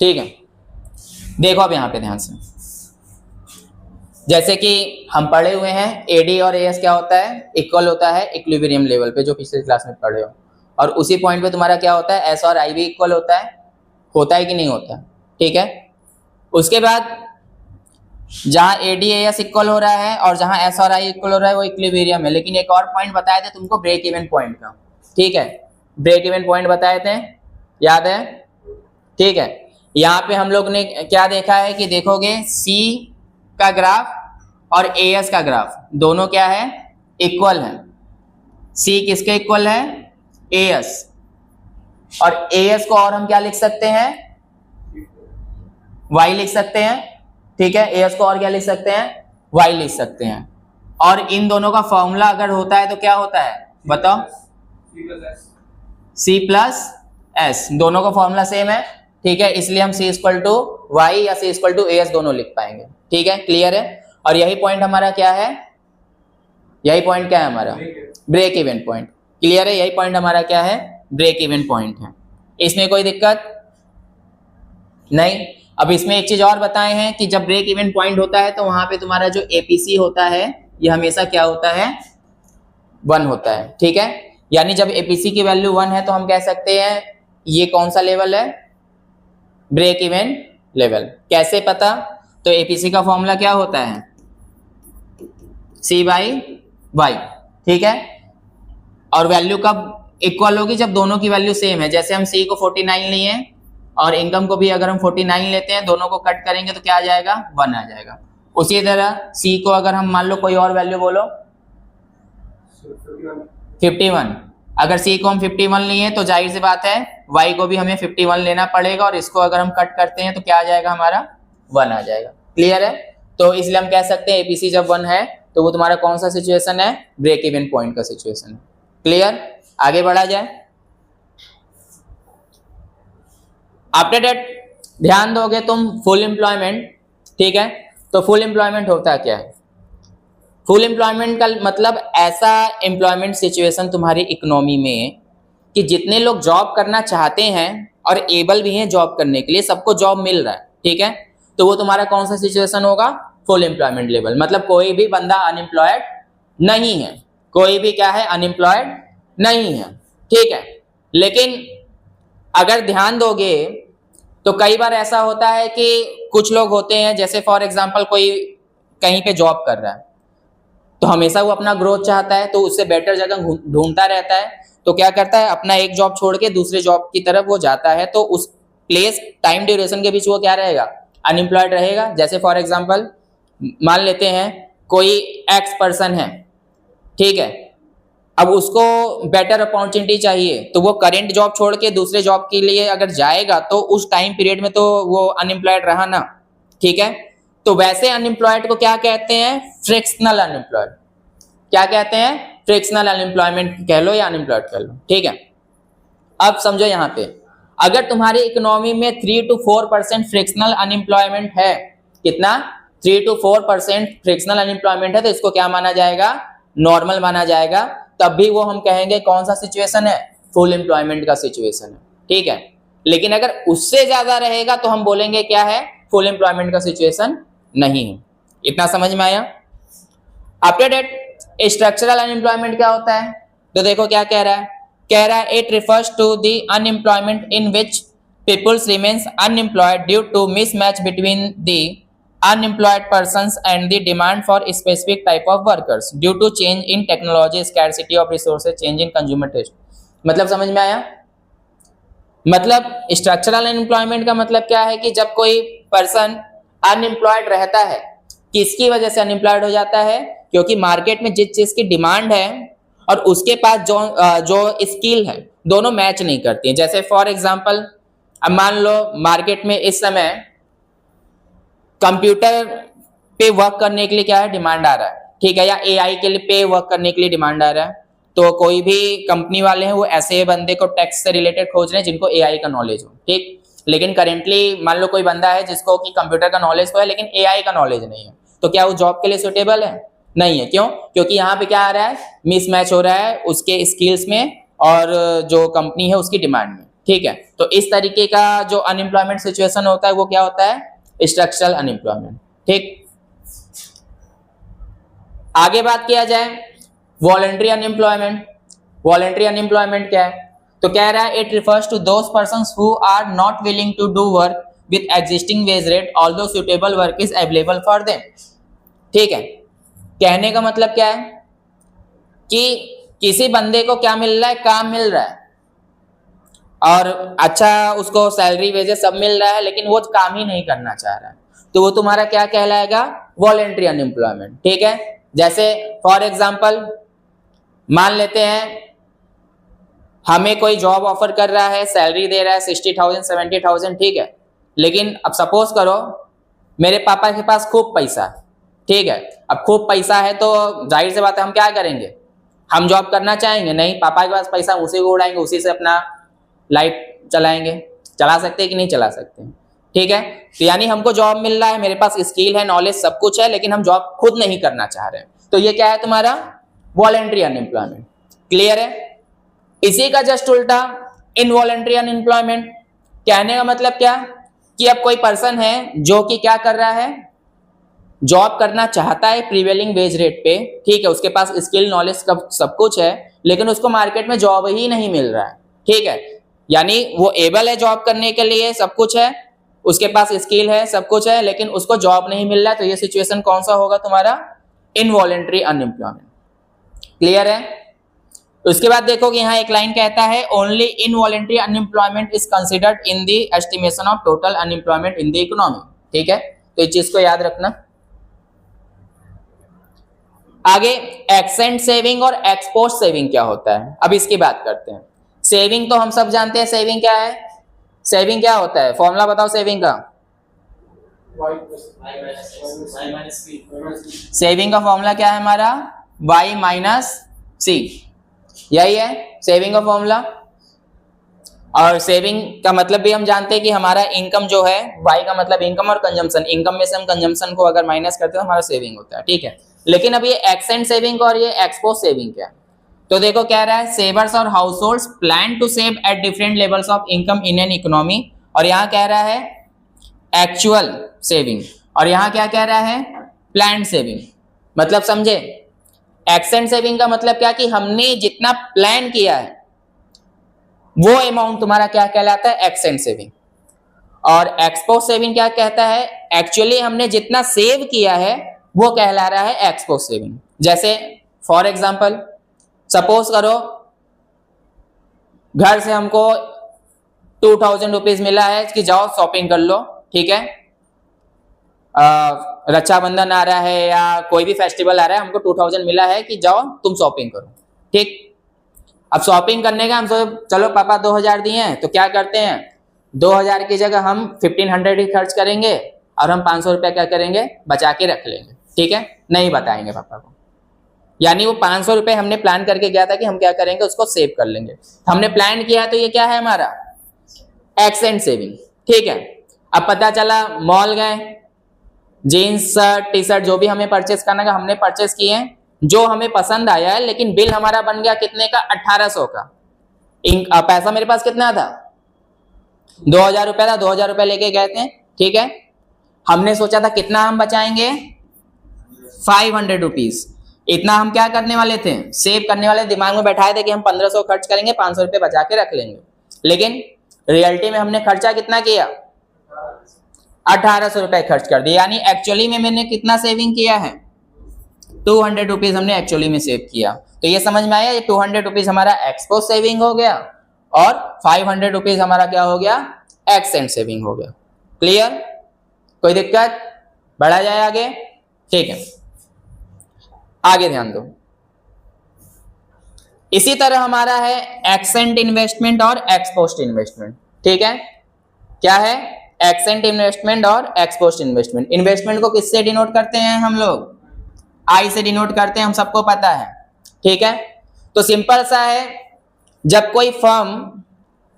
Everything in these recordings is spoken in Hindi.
ठीक है, देखो अब यहाँ पे ध्यान से, जैसे कि हम पढ़े हुए हैं एडी और एएस क्या होता है, इक्वल होता है इक्विलिब्रियम लेवल पे, जो पिछले क्लास में पढ़े हो। और उसी पॉइंट पे तुम्हारा क्या होता है, एस और आई भी इक्वल होता है कि नहीं होता है, ठीक है। उसके बाद जहां एडी एएस इक्वल हो रहा है और जहां एस और आई इक्वल हो रहा है वो इक्विलिब्रियम है। लेकिन एक और पॉइंट बताए थे तुमको, ब्रेक इवन पॉइंट का, ठीक है, ब्रेक इवन पॉइंट बताए थे, याद है, ठीक है। यहाँ पे हम लोग ने क्या देखा है कि देखोगे सी का ग्राफ और एएस का ग्राफ दोनों क्या है, इक्वल है। सी किसके इक्वल है, एएस, और एएस को और हम क्या लिख सकते हैं, वाई लिख सकते हैं, ठीक है। एएस को और क्या लिख सकते हैं, वाई लिख सकते हैं। और इन दोनों का फॉर्मूला अगर होता है तो क्या होता है बताओ, सी प्लस एस, दोनों का फॉर्मूला सेम है, ठीक है। इसलिए हम सी इक्वल टू वाई या सी इक्वल टू एएस दोनों लिख पाएंगे, ठीक है, क्लियर है। और यही पॉइंट हमारा क्या है, यही पॉइंट क्या है हमारा, ब्रेक इवन पॉइंट, क्लियर है। यही पॉइंट हमारा क्या है, ब्रेक इवन पॉइंट है। इसमें कोई दिक्कत नहीं। अब इसमें एक चीज और बताए हैं कि जब ब्रेक इवन पॉइंट होता है तो वहां पे तुम्हारा जो एपीसी होता है ये हमेशा क्या होता है, 1 होता है, ठीक है। यानी जब एपीसी की वैल्यू 1 है तो हम कह सकते हैं ये कौन सा लेवल है, ब्रेक इवन लेवल। कैसे पता, तो एपीसी का फॉर्मूला क्या होता है, सी बाई वाई, ठीक है। और वैल्यू कब इक्वल होगी, जब दोनों की वैल्यू सेम है। जैसे हम सी को 49 लिए और इनकम को भी अगर हम 49 लेते हैं, दोनों को कट करेंगे तो क्या आ जाएगा, 1 आ जाएगा। उसी तरह सी को अगर हम मान लो कोई और वैल्यू बोलो 51, अगर सी को हम 51 लिए तो जाहिर सी बात है वाई को भी हमें 51 लेना पड़ेगा, और इसको अगर हम कट करते हैं तो क्या आ जाएगा हमारा, 1 आ जाएगा, क्लियर है। तो इसलिए हम कह सकते हैं एपीसी जब 1 है तो वो तुम्हारा कौन सा सिचुएशन है, ब्रेक इवन पॉइंट का सिचुएशन है, क्लियर। आगे बढ़ा जाए। आफ्टर दैट ध्यान दोगे तुम फुल एम्प्लॉयमेंट, ठीक है। तो फुल एम्प्लॉयमेंट होता क्या है, फुल एम्प्लॉयमेंट का मतलब ऐसा एम्प्लॉयमेंट सिचुएशन तुम्हारी इकोनॉमी में कि जितने लोग जॉब करना चाहते हैं और एबल भी हैं जॉब करने के लिए, सबको जॉब मिल रहा है, ठीक है। तो वो तुम्हारा कौन सा सिचुएशन होगा, फुल एम्प्लॉयमेंट लेवल। मतलब कोई भी बंदा अनएम्प्लॉयड नहीं है, कोई भी क्या है, अनएम्प्लॉयड नहीं है, ठीक है। लेकिन अगर ध्यान दोगे तो कई बार ऐसा होता है कि कुछ लोग होते हैं, जैसे फॉर एग्जांपल कोई कहीं पे जॉब कर रहा है तो हमेशा वो अपना ग्रोथ चाहता है, तो उससे बेटर जगह ढूंढता रहता है। तो क्या करता है, अपना एक जॉब छोड़ के दूसरे जॉब की तरफ वो जाता है, तो उस प्लेस टाइम ड्यूरेशन के बीच वो क्या रहेगा, अनएम्प्लॉयड रहेगा। जैसे फॉर एग्जांपल मान लेते हैं कोई एक्स पर्सन है, ठीक है, अब उसको बेटर अपॉर्चुनिटी चाहिए तो वो करेंट जॉब छोड़ के दूसरे जॉब के लिए अगर जाएगा तो उस टाइम पीरियड में तो वो अनएम्प्लॉयड रहा ना, ठीक है। तो वैसे अनएम्प्लॉयड को क्या कहते हैं, फ्रिक्शनल अनएम्प्लॉयड। क्या कहते हैं, फ्रिक्शनल अनएम्प्लॉयमेंट कह लो या अनएम्प्लॉयड कह लो, ठीक है। अब समझो यहाँ पे अगर तुम्हारी इकोनॉमी में 3 to 4% फ्रिक्शनल अनएम्प्लॉयमेंट है, कितना, 3 to 4% फ्रिक्शनल अनएम्प्लॉयमेंट है, तो इसको क्या माना जाएगा, नॉर्मल माना जाएगा। तब भी वो हम कहेंगे कौन सा सिचुएशन है, फुल एम्प्लॉयमेंट का सिचुएशन है, ठीक है। लेकिन अगर उससे ज्यादा रहेगा तो हम बोलेंगे क्या है, फुल एम्प्लॉयमेंट का सिचुएशन नहीं है। इतना समझ में आया। आफ्टर दैट स्ट्रक्चरल अनएम्प्लॉयमेंट क्या होता है, तो देखो क्या कह रहा है, कह रहा है it refers to the unemployment in which peoples remains unemployed due to mismatch between the unemployed persons and the demand for specific type of workers due to change in technology, scarcity of resources, change in consumer taste। मतलब समझ में आया, मतलब स्ट्रक्चरल अनएम्प्लॉयमेंट का मतलब क्या है कि जब कोई पर्सन अनएम्प्लॉयड रहता है, किसकी वजह से अनएम्प्लॉयड हो जाता है, क्योंकि मार्केट में जिस चीज की डिमांड है और उसके पास जो स्किल है दोनों मैच नहीं करती हैं। जैसे फॉर एग्जांपल अब मान लो मार्केट में इस समय कंप्यूटर पे वर्क करने के लिए क्या है, डिमांड आ रहा है, ठीक है, या एआई के लिए पे वर्क करने के लिए डिमांड आ रहा है। तो कोई भी कंपनी वाले हैं वो ऐसे बंदे को टैक्स से रिलेटेड खोज रहे हैं जिनको एआई का नॉलेज हो, ठीक। लेकिन करेंटली मान लो कोई बंदा है जिसको कि कंप्यूटर का नॉलेज है लेकिन एआई का नॉलेज नहीं है, तो क्या वो जॉब के लिए सुटेबल है, नहीं है। क्यों, क्योंकि यहाँ पे क्या आ रहा है, मिसमैच हो रहा है उसके स्किल्स में और जो कंपनी है उसकी डिमांड में, ठीक है। तो इस तरीके का जो अनएम्प्लॉयमेंट सिचुएशन होता है वो क्या होता है, स्ट्रक्चरल अनएम्प्लॉयमेंट। ठीक, आगे बात किया जाए वॉलंटरी अनएम्प्लॉयमेंट। वॉलंटरी अनएम्प्लॉयमेंट क्या है, तो कह रहा है it refers to those persons who are not willing to do work with existing wage rate although suitable work is available for them. ठीक है, कहने का मतलब क्या है कि किसी बंदे को क्या मिल रहा है, काम मिल रहा है और अच्छा उसको सैलरी वेजेस सब मिल रहा है, लेकिन वो काम ही नहीं करना चाह रहा है, तो वो तुम्हारा क्या कहलाएगा, वॉलंटरी अनएम्प्लॉयमेंट। ठीक है, जैसे फॉर एग्जांपल मान लेते हैं हमें कोई जॉब ऑफर कर रहा है, सैलरी दे रहा है 60,000 70,000, ठीक है, लेकिन अब सपोज करो मेरे पापा के पास खूब पैसा है, ठीक है, अब खूब पैसा है तो जाहिर सी बात है हम क्या करेंगे, हम जॉब करना चाहेंगे नहीं, पापा के पास पैसा उसी को उड़ाएंगे, उसी से अपना लाइफ चलाएंगे। चला सकते हैं कि नहीं चला सकते, ठीक है। तो यानी हमको जॉब मिल रहा है, मेरे पास स्किल है, नॉलेज सब कुछ है, लेकिन हम जॉब खुद नहीं करना चाह रहे हैं, तो ये क्या है तुम्हारा वॉलंटरी अनएम्प्लॉयमेंट। क्लियर है। इसी का जस्ट उल्टा इनवॉलंटरी अनएम्प्लॉयमेंट। कहने का मतलब क्या कि अब कोई पर्सन है जो कि क्या कर रहा है, जॉब करना चाहता है प्रीवेलिंग वेज रेट पे, ठीक है, उसके पास स्किल नॉलेज सब कुछ है, लेकिन उसको मार्केट में जॉब ही नहीं मिल रहा है। ठीक है, यानी वो एबल है जॉब करने के लिए, सब कुछ है, उसके पास स्किल है, सब कुछ है, लेकिन उसको जॉब नहीं मिल रहा है, तो ये सिचुएशन कौन सा होगा तुम्हारा, इनवॉलंटरी अनएम्प्लॉयमेंट। क्लियर है। उसके बाद देखो कि यहाँ एक लाइन कहता है only involuntary unemployment is considered in the estimation of total unemployment in the economy. ठीक है, तो इस चीज को याद रखना। आगे एक्सेंट सेविंग और एक्सपोस्ट सेविंग क्या होता है, अब इसकी बात करते हैं। सेविंग तो हम सब जानते हैं, सेविंग क्या है, सेविंग क्या होता है, फॉर्मूला बताओ सेविंग का। सेविंग का फॉर्मूला क्या है हमारा, y माइनस सी, यही है सेविंग का फॉर्मूला। और सेविंग का मतलब भी हम जानते हैं कि हमारा इनकम जो है, y का मतलब इनकम और कंजम्पशन, इनकम में से हम कंजम्पशन को अगर माइनस करते हैं तो हमारा सेविंग होता है। ठीक है, लेकिन अब ये एक्सेंट सेविंग और ये एक्सपोज सेविंग क्या है, तो देखो कह रहा है सेवर्स और households plan to save at different levels of income in an economy, और यहाँ कह रहा है एक्चुअल सेविंग, और यहाँ क्या कह रहा है प्लान सेविंग। मतलब समझे, एक्सेंट सेविंग का मतलब क्या कि हमने जितना प्लान किया है वो अमाउंट तुम्हारा क्या कहलाता है, एक्सेंट सेविंग। और एक्सपोज सेविंग क्या कहता है, एक्चुअली हमने जितना सेव किया है वो कहला रहा है एक्सपोज सेविंग। जैसे फॉर एग्जांपल सपोज करो घर से हमको 2000 रुपीज मिला है कि जाओ शॉपिंग कर लो, ठीक है, रक्षाबंधन आ रहा है या कोई भी फेस्टिवल आ रहा है, हमको 2000 मिला है कि जाओ तुम शॉपिंग करो। ठीक, अब शॉपिंग करने का हम चलो पापा 2000 दिए हैं, तो क्या करते हैं 2000 की जगह हम 1500 ही खर्च करेंगे और हम 500 रुपया क्या करेंगे बचा के रख लेंगे। ठीक है, नहीं बताएंगे पापा को, यानी वो 500 रुपये हमने प्लान करके गया था कि हम क्या करेंगे उसको सेव कर लेंगे, हमने प्लान किया, तो ये क्या है हमारा एक्सेंट सेविंग। ठीक है, अब पता चला मॉल गए, जीन्स शर्ट टी शर्ट जो भी हमें परचेस करना है हमने परचेस किए, जो हमें पसंद आया है, लेकिन बिल हमारा बन गया कितने का, 1800 का। पैसा मेरे पास कितना था, 2000 रुपया था, 2000 रुपया लेके गए थे। ठीक है, हमने सोचा था कितना हम बचाएंगे, 500 रुपीज, इतना हम क्या करने वाले थे, सेव करने वाले, दिमाग में बैठाए थे कि हम 1500 खर्च करेंगे, 500 रुपये बचा के रख लेंगे, लेकिन रियलिटी में हमने खर्चा कितना किया, 1800 रुपए खर्च कर दिया, यानी एक्चुअली में मैंने कितना सेविंग किया है, 200 रुपीज हमने एक्चुअली में सेव किया। तो ये समझ में आया, ये 200 रुपीज हमारा एक्सपोज सेविंग हो गया और 500 रुपीज हमारा क्या हो गया, एक्सेंट सेविंग हो गया। क्लियर, कोई दिक्कत, बढ़ा जाए आगे। ठीक है, आगे ध्यान दो। इसी तरह हमारा है एक्सेंट इन्वेस्टमेंट और एक्सपोस्ट इन्वेस्टमेंट। ठीक है, क्या है एक्सेंट इन्वेस्टमेंट और एक्सपोस्ट इन्वेस्टमेंट। इन्वेस्टमेंट को किससे डिनोट करते हैं हम लोग, आई से डिनोट करते हैं, हम सबको पता है। ठीक है, तो सिंपल सा है, जब कोई फर्म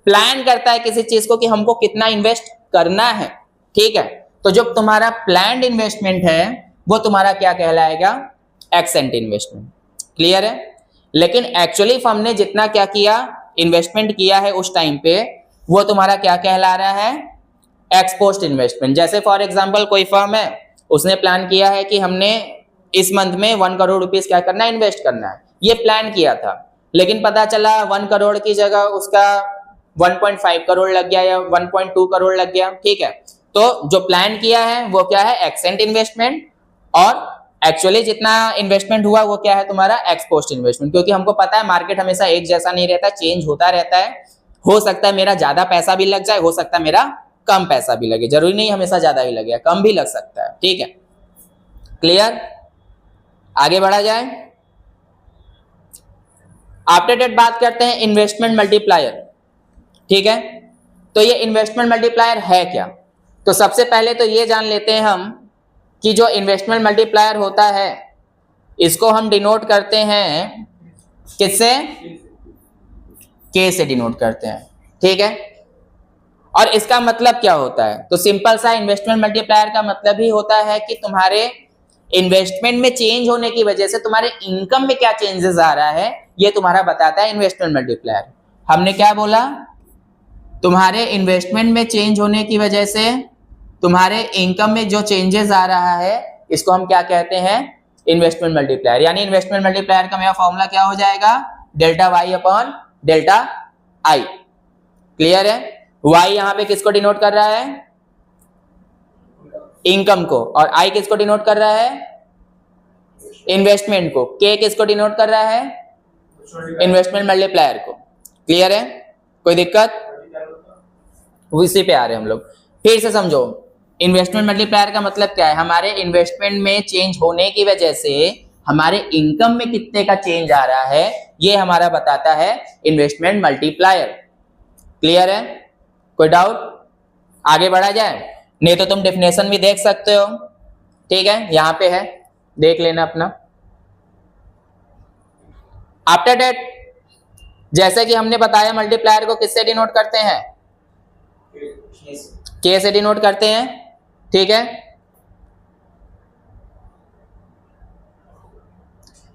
प्लान करता है किसी चीज को कि हमको कितना इन्वेस्ट करना है, ठीक है, तो जो तुम्हारा प्लान्ड इन्वेस्टमेंट है वो तुम्हारा क्या कहलाएगा, एक्सेंट इन्वेस्टमेंट। क्लियर है, लेकिन एक्चुअली फर्म ने जितना क्या किया, इन्वेस्टमेंट किया है उस टाइम पे, वो तुम्हारा क्या कहला रहा है, एक्स पोस्ट इन्वेस्टमेंट। जैसे फॉर एग्जांपल कोई फर्म है, उसने प्लान किया है कि हमने इस मंथ में 1 करोड़ रुपीस क्या करना है, इन्वेस्ट करना है, ये प्लान किया था, लेकिन पता चला 1 करोड़ की जगह उसका 1.5 करोड़ लग गया या 1.2 करोड़ लग गया, ठीक है। तो जो प्लान किया है वो क्या है, एक्सेंट इन्वेस्टमेंट, और एक्चुअली जितना इन्वेस्टमेंट हुआ वो क्या है तुम्हारा, एक्स पोस्ट इन्वेस्टमेंट। क्योंकि हमको पता है मार्केट हमेशा एक जैसा नहीं रहता, चेंज होता रहता है। हो सकता है मेरा ज्यादा पैसा भी लग जाए, हो सकता है मेरा कम पैसा भी लगे, जरूरी नहीं हमेशा ज्यादा ही लगे, कम भी लग सकता है, ठीक है। क्लियर, आगे बढ़ा जाए। आफ्टर डेट बात करते हैं इन्वेस्टमेंट मल्टीप्लायर, ठीक है। तो ये इन्वेस्टमेंट मल्टीप्लायर है क्या, तो सबसे पहले तो ये जान लेते हैं हम कि जो इन्वेस्टमेंट मल्टीप्लायर होता है इसको हम डिनोट करते हैं किससे, के से डिनोट करते हैं, ठीक है। और इसका मतलब क्या होता है, तो सिंपल सा इन्वेस्टमेंट मल्टीप्लायर का मतलब ही होता है कि तुम्हारे इन्वेस्टमेंट में चेंज होने की वजह से तुम्हारे इनकम में क्या चेंजेस आ रहा है, ये तुम्हारा बताता है इन्वेस्टमेंट मल्टीप्लायर। हमने क्या बोला, तुम्हारे इन्वेस्टमेंट में चेंज होने की वजह से तुम्हारे इनकम में जो चेंजेस आ रहा है इसको हम क्या कहते हैं, इन्वेस्टमेंट मल्टीप्लायर। यानी इन्वेस्टमेंट मल्टीप्लायर का मेरा फॉर्मूला क्या हो जाएगा, delta Y upon delta I. Clear है, वाई यहां पे किसको डिनोट कर रहा है, इनकम को, और आई किसको डिनोट कर रहा है, इन्वेस्टमेंट को, के किसको डिनोट कर रहा है, इन्वेस्टमेंट मल्टीप्लायर को। क्लियर है, कोई दिक्कत, इसी पे आ रहे हैं हम लोग। फिर से समझो, इन्वेस्टमेंट मल्टीप्लायर का मतलब क्या है, हमारे इन्वेस्टमेंट में चेंज होने की वजह से हमारे इनकम में कितने का चेंज आ रहा है, ये हमारा बताता है इन्वेस्टमेंट मल्टीप्लायर। क्लियर है, कोई डाउट, आगे बढ़ा जाए। नहीं तो तुम डेफिनेशन भी देख सकते हो, ठीक है, यहां पे है, देख लेना अपना। आफ्टर डेट, जैसे कि हमने बताया मल्टीप्लायर को किससे डिनोट करते हैं, के से डिनोट करते हैं, ठीक है।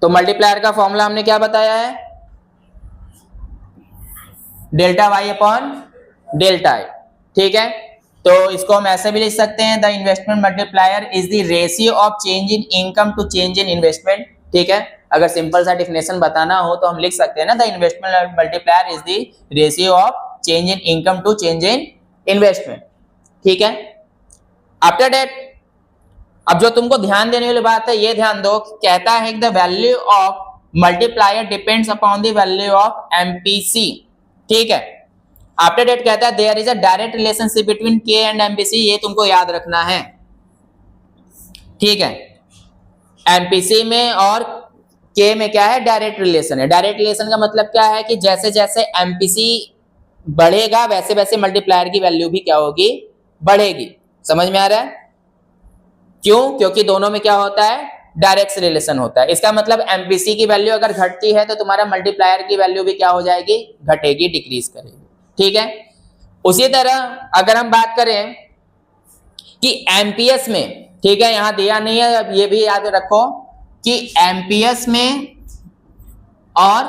तो मल्टीप्लायर का फॉर्मूला हमने क्या बताया है, delta Y upon delta I, ठीक है। तो इसको हम ऐसे भी लिख सकते हैं, the investment multiplier is the ratio of change in income to change in investment, ठीक है। अगर सिंपल सा डेफिनेशन बताना हो तो हम लिख सकते हैं ना, the investment multiplier is the ratio of change in income to change in investment, ठीक है। आफ्टर डेट, अब जो तुमको ध्यान देने वाली बात है ये ध्यान दो, कहता है the value of multiplier depends upon the value of MPC, ठीक है। आफ्टर डेट कहता है there is a direct relationship between K and MPC, ये तुमको याद रखना है, ठीक है। एमपीसी में और के में क्या है, डायरेक्ट रिलेशन है। डायरेक्ट रिलेशन का मतलब क्या है कि जैसे जैसे एमपीसी बढ़ेगा वैसे वैसे मल्टीप्लायर की वैल्यू भी क्या होगी, बढ़ेगी। समझ में आ रहा है, क्यों, क्योंकि दोनों में क्या होता है, डायरेक्ट रिलेशन होता है। इसका मतलब एमपीसी की वैल्यू अगर घटती है तो तुम्हारा मल्टीप्लायर की वैल्यू भी क्या हो जाएगी, घटेगी, डिक्रीज करेगी, ठीक है। उसी तरह अगर हम बात करें कि एमपीएस में, ठीक है, यहां दिया नहीं है, अब ये भी याद रखो कि एमपीएस में और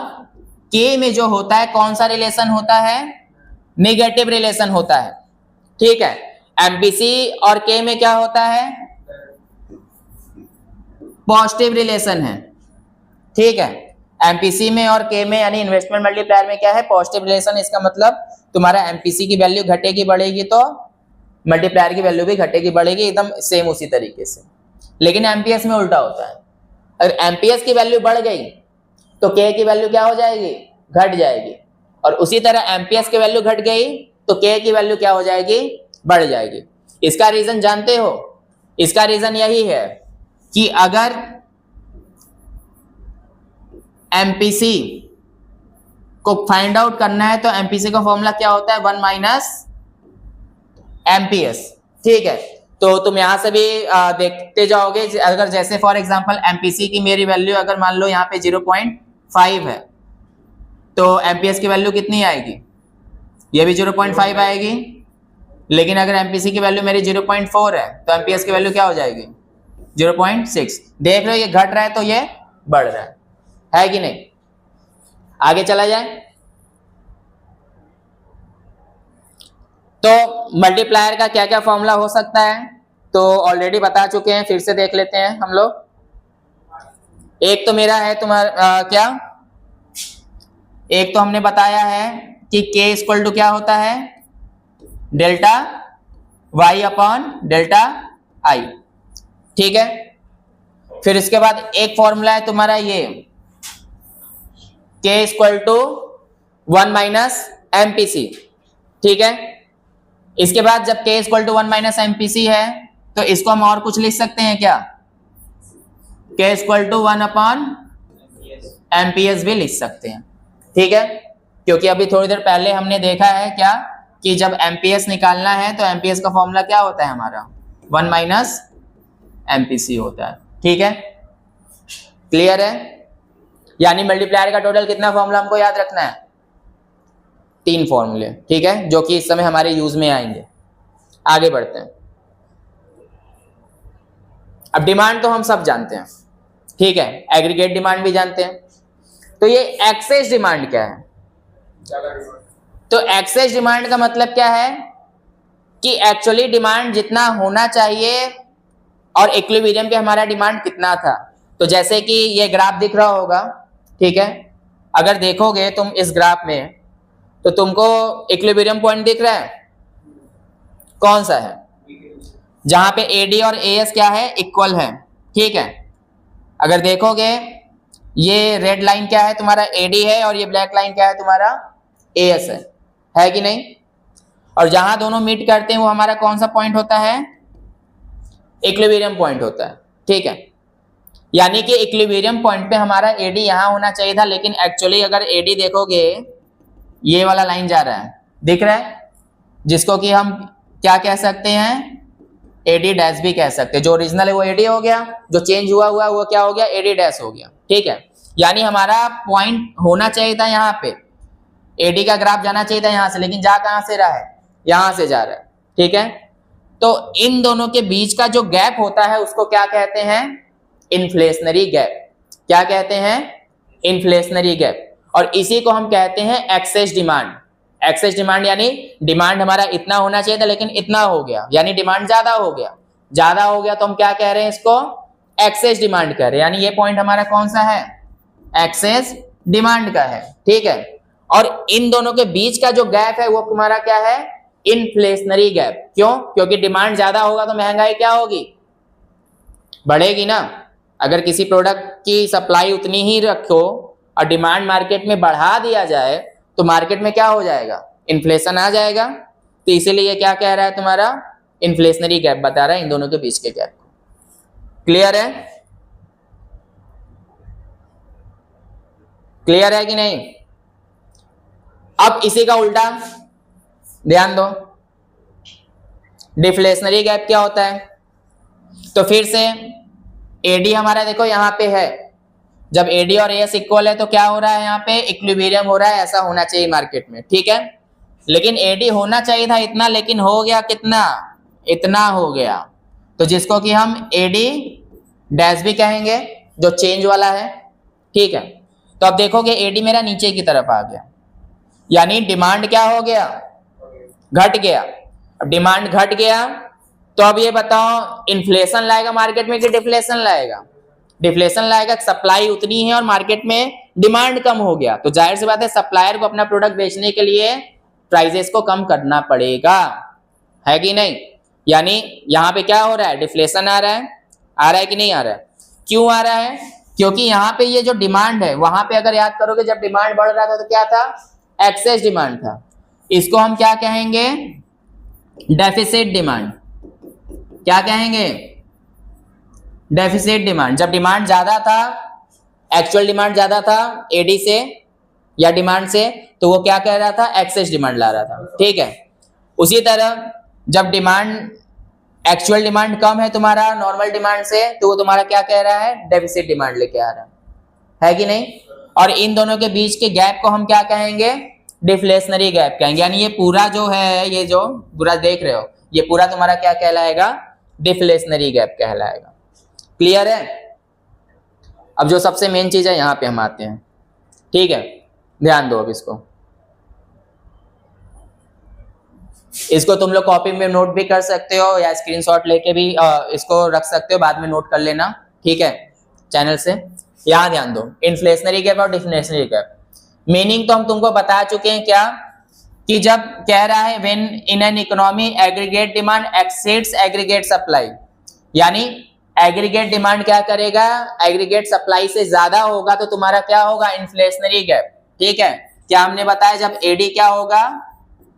के में जो होता है कौन सा रिलेशन होता है, नेगेटिव रिलेशन होता है, ठीक है। एमपीसी और के में क्या होता है, पॉजिटिव रिलेशन है, ठीक है। एमपीसी में और के में यानी इन्वेस्टमेंट मल्टीप्लायर में क्या है, पॉजिटिव रिलेशन। इसका मतलब तुम्हारा एमपीसी की वैल्यू घटेगी बढ़ेगी तो मल्टीप्लायर की वैल्यू भी घटेगी बढ़ेगी, एकदम सेम उसी तरीके से। लेकिन एमपीएस में उल्टा होता है, अगर एमपीएस की वैल्यू बढ़ गई तो के की वैल्यू क्या हो जाएगी, घट जाएगी, और उसी तरह एमपीएस की वैल्यू घट गई तो के की वैल्यू क्या हो जाएगी, बढ़ जाएगी। इसका रीजन जानते हो, इसका रीजन यही है कि अगर एमपीसी को फाइंड आउट करना है तो एमपीसी का फॉर्मूला क्या होता है, 1 माइनस एमपीएस, ठीक है। तो तुम यहां से भी देखते जाओगे, अगर जैसे फॉर एग्जांपल एमपीसी की मेरी वैल्यू अगर मान लो यहाँ पे 0.5 है तो एमपीएस की वैल्यू कितनी आएगी, ये भी 0.5 आएगी। लेकिन अगर एमपीसी की वैल्यू मेरी 0.4 है तो एमपीएस की वैल्यू क्या हो जाएगी, 0.6। देख रहे हो ये घट रहा है तो ये बढ़ रहा है कि नहीं। आगे चला जाए, तो मल्टीप्लायर का क्या क्या फॉर्मूला हो सकता है, तो ऑलरेडी बता चुके हैं, फिर से देख लेते हैं हम लोग। एक तो मेरा है तुम्हारा क्या, एक तो हमने बताया है कि k इक्वल टू क्या होता है, delta y upon delta i, ठीक है। फिर इसके बाद एक फॉर्मूला है तुम्हारा ये k equal to 1 minus MPC, ठीक है। इसके बाद जब k equal to 1 minus MPC है तो इसको हम और कुछ लिख सकते हैं क्या, k equal to 1 upon MPS भी लिख सकते हैं, ठीक है। क्योंकि अभी थोड़ी देर पहले हमने देखा है क्या कि जब MPS निकालना है तो MPS का फॉर्मूला क्या होता है हमारा, 1 माइनस MPC होता है, ठीक है। क्लियर है, यानी मल्टीप्लायर का टोटल कितना फॉर्मूला हमको याद रखना है, 3 फॉर्मूले, ठीक है, जो कि इस समय हमारे यूज में आएंगे। आगे बढ़ते हैं। अब डिमांड तो हम सब जानते हैं, ठीक है, एग्रीगेट डिमांड भी जानते हैं। तो ये एक्सेस डिमांड क्या है, तो एक्सेस डिमांड का मतलब क्या है कि एक्चुअली डिमांड जितना होना चाहिए और इक्विलिब्रियम पे हमारा डिमांड कितना था। तो जैसे कि ये ग्राफ दिख रहा होगा, ठीक है, अगर देखोगे तुम इस ग्राफ में तो तुमको इक्विलिब्रियम पॉइंट दिख रहा है, कौन सा है, जहां पे AD और AS क्या है, इक्वल है, ठीक है। अगर देखोगे ये रेड लाइन क्या है तुम्हारा, AD है, और ये ब्लैक लाइन क्या है तुम्हारा, AS है कि नहीं। और जहां दोनों मीट करते हैं वो हमारा कौन सा पॉइंट होता है, इक्विलिब्रियम पॉइंट होता है, ठीक है। यानी कि इक्विलिब्रियम पॉइंट पे हमारा AD यहां होना चाहिए था, लेकिन एक्चुअली अगर AD देखोगे ये वाला लाइन जा रहा है, दिख रहा है, जिसको कि हम क्या कह सकते हैं, AD डैश भी कह सकते हैं। जो ओरिजिनल है वो AD हो गया, जो चेंज हुआ वो क्या हो गया, AD डैश हो गया, ठीक है। यानी हमारा पॉइंट होना चाहिए था यहाँ पे, AD का ग्राफ जाना चाहिए था यहाँ से, लेकिन जा कहाँ से रहा है, यहाँ से जा रहा है, ठीक है। तो इन दोनों के बीच का जो गैप होता है उसको क्या कहते हैं, इन्फ्लेशनरी गैप। क्या कहते हैं, इन्फ्लेशनरी गैप। और इसी को हम कहते हैं एक्सेस डिमांड। एक्सेस डिमांड यानी डिमांड हमारा इतना होना चाहिए था लेकिन इतना हो गया, यानी डिमांड ज्यादा हो गया। ज्यादा हो गया तो हम क्या कह रहे हैं, इसको एक्सेस डिमांड कह रहे हैं। यानी ये पॉइंट हमारा कौन सा है, एक्सेस डिमांड का है, ठीक है। और इन दोनों के बीच का जो गैप है वो तुम्हारा क्या है, इन्फ्लेशनरी गैप। क्यों, क्योंकि डिमांड ज्यादा होगा तो महंगाई क्या होगी, बढ़ेगी ना। अगर किसी प्रोडक्ट की सप्लाई उतनी ही रखो और डिमांड मार्केट में बढ़ा दिया जाए तो मार्केट में क्या हो जाएगा, इन्फ्लेशन आ जाएगा। तो इसीलिए ये क्या कह रहा है तुम्हारा, इन्फ्लेशनरी गैप बता रहा है इन दोनों के बीच के गैप को। क्लियर है, क्लियर है कि नहीं। अब इसी का उल्टा ध्यान दो, डिफ्लेशनरी गैप क्या होता है। तो फिर से AD हमारा देखो यहाँ पे है, जब AD और AS इक्वल है तो क्या हो रहा है, यहाँ पे इक्विलिब्रियम हो रहा है, ऐसा होना चाहिए मार्केट में, ठीक है। लेकिन AD होना चाहिए था इतना, लेकिन हो गया कितना, इतना हो गया। तो जिसको कि हम AD डैश भी कहेंगे, जो चेंज वाला है, ठीक है। तो अब देखोगे AD मेरा नीचे की तरफ आ गया, यानी डिमांड क्या हो गया, घट गया। अब डिमांड घट गया तो अब ये बताओ इन्फ्लेशन लाएगा मार्केट में कि डिफ्लेशन लाएगा, डिफ्लेशन लाएगा। सप्लाई उतनी है और मार्केट में डिमांड कम हो गया, तो जाहिर सी बात है सप्लायर को अपना प्रोडक्ट बेचने के लिए प्राइसेस को कम करना पड़ेगा, है कि नहीं। यानी यहाँ पे क्या हो रहा है, डिफ्लेशन आ रहा है कि नहीं आ रहा है। क्यों आ रहा है, क्योंकि यहाँ पे ये जो डिमांड है, वहां पे अगर याद करोगे जब डिमांड बढ़ रहा था तो क्या था, एक्सेस डिमांड था। इसको हम क्या कहेंगे, डेफिसिट डिमांड। क्या कहेंगे, डेफिसिट डिमांड। जब डिमांड ज्यादा था, एक्चुअल डिमांड ज्यादा था AD से या डिमांड से, तो वो क्या कह रहा था, एक्सेस डिमांड ला रहा था, ठीक है। उसी तरह जब डिमांड, एक्चुअल डिमांड कम है तुम्हारा नॉर्मल डिमांड से, तो वो तुम्हारा क्या कह रहा है, डेफिसिट डिमांड लेके आ रहा है कि नहीं। और इन दोनों के बीच के गैप को हम क्या कहेंगे, डिफ्लेशनरी गैप कहेंगे। यानी ये पूरा जो है, ये जो पूरा देख रहे हो, ये पूरा तुम्हारा क्या कहलाएगा, डिफ्लेशनरी गैप कहलाएगा। क्लियर है। अब जो सबसे मेन चीज है यहां पे हम आते हैं, ठीक है, ध्यान दो अब इसको। इसको तुम लोग कॉपी में नोट भी कर सकते हो या स्क्रीनशॉट लेके भी इसको रख सकते हो, बाद में नोट कर लेना, ठीक है, चैनल से। यहाँ ध्यान दो, इन्फ्लेशनरी गैप और डिफ्लेशनरी गैप, मीनिंग तो हम तुमको बता चुके हैं क्या, कि जब कह रहा है when in an economy aggregate demand exceeds aggregate supply, यानी एग्रीगेट डिमांड क्या करेगा, एग्रीगेट सप्लाई से ज्यादा होगा तो तुम्हारा क्या होगा, इन्फ्लेशनरी गैप, ठीक है। क्या हमने बताया, जब एडी क्या होगा,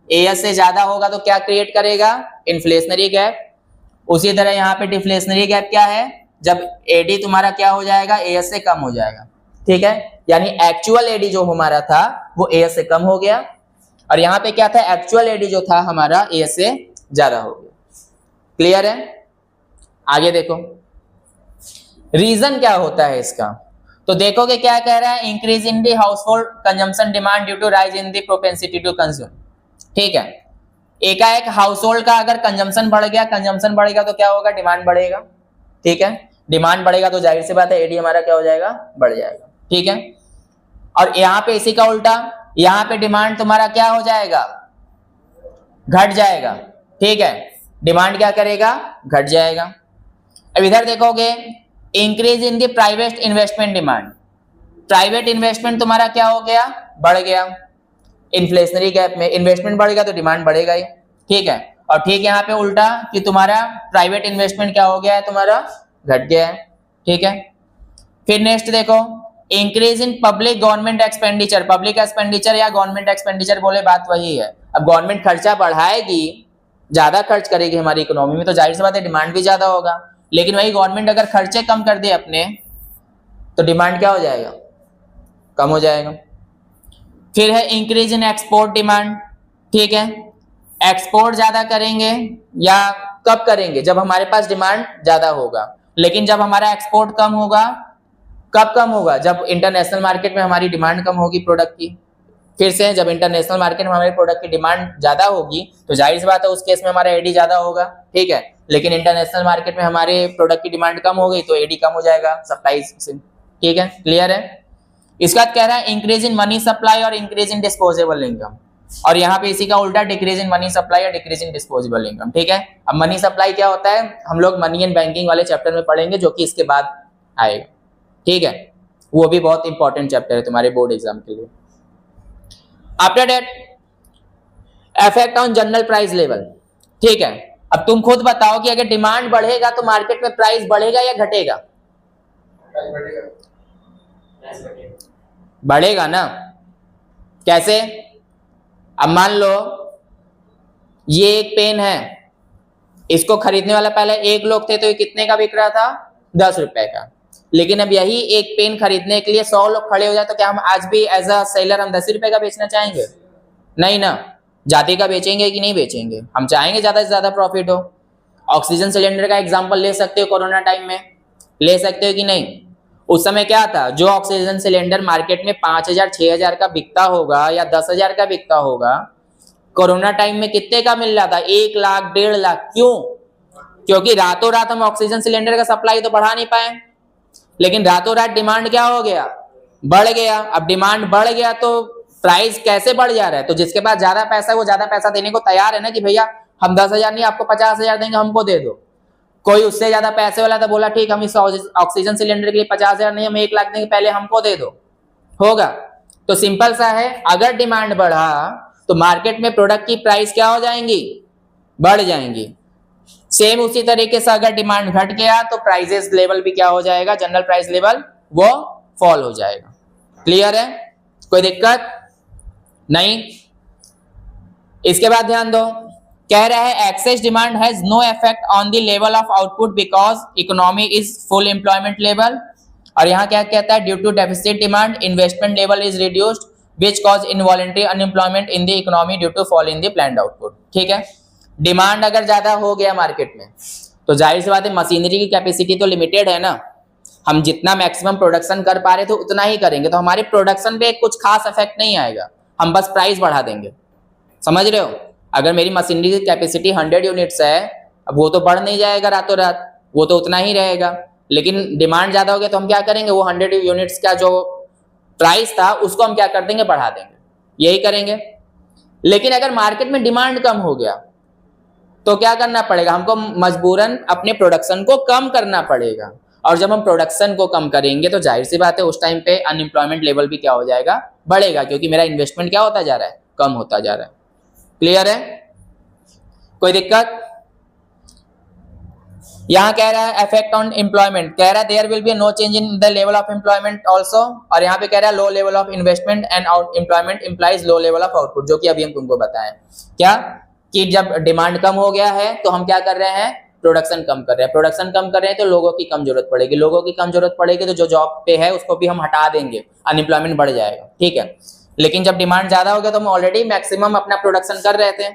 एएस से ज्यादा होगा तो क्या क्रिएट करेगा, इन्फ्लेशनरी गैप। उसी तरह यहाँ पे डिफ्लेशनरी गैप क्या है, जब एडी तुम्हारा क्या हो जाएगा, एएस से कम हो जाएगा, ठीक है, यानी एक्चुअल एडी जो हमारा था वो एएस से कम हो गया, और यहाँ पे क्या था, एक्चुअल एडी जो था हमारा एएस से ज्यादा हो गया। क्लियर है? आगे देखो रीजन क्या होता है इसका, तो देखोगे क्या कह रहा है, increase in the household consumption demand due to rise in the propensity to consume, ठीक है। एकाएक हाउसहोल्ड का अगर कंजम्पशन बढ़ गया, कंजम्पशन बढ़ेगा तो क्या होगा, डिमांड बढ़ेगा, ठीक है, डिमांड बढ़ेगा तो जाहिर सी बात है एडी हमारा क्या हो जाएगा, बढ़ जाएगा, ठीक है। और यहाँ पे इसी का उल्टा, यहाँ पे डिमांड तुम्हारा क्या हो जाएगा, घट जाएगा, ठीक है, डिमांड क्या करेगा, घट जाएगा। अब इधर देखोगे increase in the private investment demand, private investment तुम्हारा क्या हो गया, बढ़ गया, इन्फ्लेशनरी गैप में इन्वेस्टमेंट बढ़ेगा तो डिमांड बढ़ेगा ही, ठीक है। और ठीक यहाँ पे उल्टा कि तुम्हारा प्राइवेट इन्वेस्टमेंट क्या हो गया है, तुम्हारा घट गया है, ठीक है। फिर नेक्स्ट देखो, increase in public government expenditure, public expenditure या गवर्नमेंट एक्सपेंडिचर बोले बात वही है। अब गवर्नमेंट खर्चा बढ़ाएगी, ज्यादा खर्च करेगी हमारी इकोनॉमी में तो जाहिर सी बात है डिमांड भी ज्यादा होगा, लेकिन वही गवर्नमेंट अगर खर्चे कम कर दे अपने तो डिमांड क्या हो जाएगा, कम हो जाएगा। फिर है इंक्रीज इन एक्सपोर्ट डिमांड, ठीक है, एक्सपोर्ट ज्यादा करेंगे या कब करेंगे, जब हमारे पास डिमांड ज्यादा होगा, लेकिन जब हमारा एक्सपोर्ट कम होगा, कब कम होगा, जब इंटरनेशनल मार्केट में हमारी डिमांड कम होगी प्रोडक्ट की। फिर से जब इंटरनेशनल मार्केट में हमारे प्रोडक्ट की डिमांड ज्यादा होगी तो जाहिर सी बात है उस केस में हमारा एडी ज्यादा होगा, ठीक है, लेकिन इंटरनेशनल मार्केट में हमारे प्रोडक्ट की डिमांड कम हो गई तो एडी कम हो जाएगा सप्लाई से, ठीक है, क्लियर है। इसका कह रहा है इंक्रीज इन मनी सप्लाई और इंक्रीज इन डिस्पोजेबल इनकम, और यहाँ पे इसी का उल्टा डिक्रीज इन मनी सप्लाई और डिक्रीज इन डिस्पोजेबल इनकम, ठीक है। अब मनी सप्लाई क्या होता है, हम लोग मनी एंड बैंकिंग वाले चैप्टर में पढ़ेंगे जो कि इसके बाद आएगा, ठीक है, वो भी बहुत इंपॉर्टेंट चैप्टर है तुम्हारे बोर्ड एग्जाम के लिए। After that effect on general price level, ठीक है। अब तुम खुद बताओ कि अगर डिमांड बढ़ेगा तो मार्केट में प्राइस बढ़ेगा या घटेगा, बढ़ेगा ना, कैसे, अब मान लो ये एक पेन है, इसको खरीदने वाला पहले एक लोग थे तो ये कितने का बिक रहा था, 10 रुपए का, लेकिन अब यही एक पेन खरीदने के लिए 100 लोग खड़े हो जाए तो क्या हम आज भी एज अ सेलर हम 10 रुपए का बेचना चाहेंगे, नहीं ना, जाति का बेचेंगे कि नहीं बेचेंगे, हम चाहेंगे ज्यादा से ज्यादा प्रॉफिट हो। ऑक्सीजन सिलेंडर का एग्जांपल ले सकते हो, कोरोना टाइम में ले सकते हो कि नहीं, उस समय क्या था, जो ऑक्सीजन सिलेंडर मार्केट में 5,000 6,000 का बिकता होगा या 10,000 का बिकता होगा, कोरोना टाइम में कितने का मिल रहा था, 1 लाख 1.5 लाख, क्यों, क्योंकि रातों रात हम ऑक्सीजन सिलेंडर का सप्लाई तो बढ़ा नहीं पाए, लेकिन रातों रात डिमांड क्या हो गया, बढ़ गया। अब डिमांड बढ़ गया तो प्राइस कैसे बढ़ जा रहा है, तो जिसके पास ज्यादा पैसा है वो ज्यादा पैसा देने को तैयार है ना, कि भैया हम 10,000 नहीं आपको 50,000 देंगे, हमको दे दो। कोई उससे ज्यादा पैसे वाला तो बोला ठीक हम इस ऑक्सीजन सिलेंडर के लिए 50,000 नहीं हम 1 लाख देंगे, पहले हमको दे दो, होगा। तो सिंपल सा है, अगर डिमांड बढ़ा तो मार्केट में प्रोडक्ट की प्राइस क्या हो जाएंगी, बढ़ जाएंगी। सेम उसी तरीके से अगर डिमांड घट गया तो प्राइसेस लेवल भी क्या हो जाएगा, जनरल प्राइस लेवल वो फॉल हो जाएगा। क्लियर है, कोई दिक्कत नहीं। इसके बाद ध्यान दो, कह रहा है excess demand has no effect on the level of output because economy is full employment level, और यहाँ क्या कहता है, due to deficit demand investment level is reduced which cause involuntary unemployment in the economy due to fall in the planned output, ठीक है। डिमांड अगर ज्यादा हो गया मार्केट में तो जाहिर सी बात है मशीनरी की कैपेसिटी तो लिमिटेड है ना, हम जितना मैक्सिमम प्रोडक्शन कर पा रहे थे उतना ही करेंगे, तो हमारे प्रोडक्शन पे कुछ खास इफेक्ट नहीं आएगा, हम बस प्राइस बढ़ा देंगे, समझ रहे हो। अगर मेरी मशीनरी की कैपेसिटी 100 यूनिट्स है, अब वो तो बढ़ नहीं जाएगा रातों रात, वो तो उतना ही रहेगा, लेकिन डिमांड ज्यादा हो गया तो हम क्या करेंगे, वो 100 यूनिट्स का जो प्राइस था उसको हम क्या कर देंगे, बढ़ा देंगे, यही करेंगे। लेकिन अगर मार्केट में डिमांड कम हो गया तो क्या करना पड़ेगा, हमको मजबूरन अपने प्रोडक्शन को कम करना पड़ेगा। और जब हम प्रोडक्शन को कम करेंगे तो जाहिर सी बात है उस टाइम पे अनएम्प्लॉयमेंट लेवल भी क्या हो जाएगा, बढ़ेगा, क्योंकि मेरा इन्वेस्टमेंट क्या होता जा रहा है, कम होता जा रहा है। क्लियर है, कोई दिक्कत? यहां कह रहा है इफेक्ट ऑन एम्प्लॉयमेंट, कह रहा है there will be no change in the level of employment also, और यहाँ पे कह रहा है low level of investment and employment implies low level of output, जो कि अभी हम तुमको बताएं क्या कि जब डिमांड कम हो गया है तो हम क्या कर रहे हैं, प्रोडक्शन कम कर रहे हैं। प्रोडक्शन कम कर रहे हैं तो लोगों की कम जरूरत पड़ेगी, लोगों की कम जरूरत पड़ेगी तो जो जॉब पे है उसको भी हम हटा देंगे, अनएम्प्लॉयमेंट बढ़ जाएगा। ठीक है, लेकिन जब डिमांड ज्यादा हो गया तो हम ऑलरेडी मैक्सिमम अपना प्रोडक्शन कर रहे थे,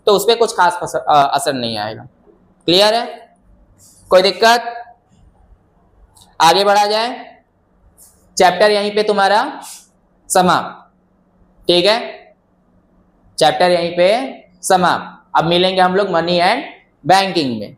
तो उस पर कुछ खास असर नहीं आएगा। क्लियर है, कोई दिक्कत? आगे बढ़ा जाए, चैप्टर यहीं पे तुम्हारा समाप्त। ठीक है, चैप्टर यहीं पे समाप्त। अब मिलेंगे हम लोग मनी एंड बैंकिंग में।